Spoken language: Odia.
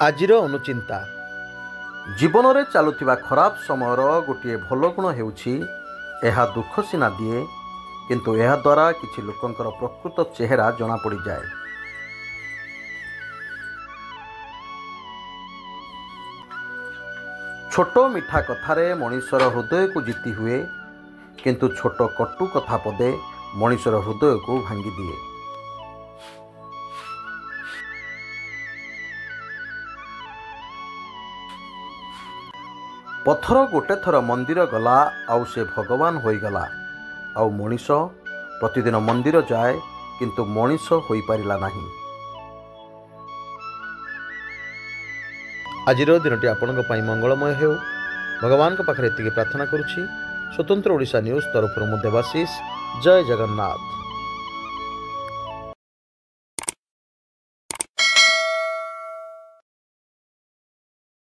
ଆଜିର ଅନୁଚିନ୍ତା। ଜୀବନରେ ଚାଲୁଥିବା ଖରାପ ସମୟର ଗୋଟିଏ ଭଲ ଗୁଣ ହେଉଛି ଏହା ଦୁଃଖ ସିନା ଦିଏ, କିନ୍ତୁ ଏହାଦ୍ୱାରା କିଛି ଲୋକଙ୍କର ପ୍ରକୃତ ଚେହେରା ଜଣାପଡ଼ିଯାଏ। ଛୋଟ ମିଠା କଥାରେ ମଣିଷର ହୃଦୟକୁ ଜିତି ହୁଏ, କିନ୍ତୁ ଛୋଟ କଟୁ କଥା ପଦେ ମଣିଷର ହୃଦୟକୁ ଭାଙ୍ଗିଦିଏ। ପଥର ଗୋଟେ ଥର ମନ୍ଦିର ଗଲା ଆଉ ସେ ଭଗବାନ ହୋଇଗଲା, ଆଉ ମଣିଷ ପ୍ରତିଦିନ ମନ୍ଦିର ଯାଏ କିନ୍ତୁ ମଣିଷ ହୋଇପାରିଲା ନାହିଁ। ଆଜିର ଦିନଟି ଆପଣଙ୍କ ପାଇଁ ମଙ୍ଗଳମୟ ହେଉ, ଭଗବାନଙ୍କ ପାଖରେ ଏତିକି ପ୍ରାର୍ଥନା କରୁଛି। ସ୍ୱତନ୍ତ୍ର ଓଡ଼ିଶା ନ୍ୟୁଜ୍ ତରଫରୁ ମୁଁ ଦେବାଶିଷ। ଜୟ ଜଗନ୍ନାଥ।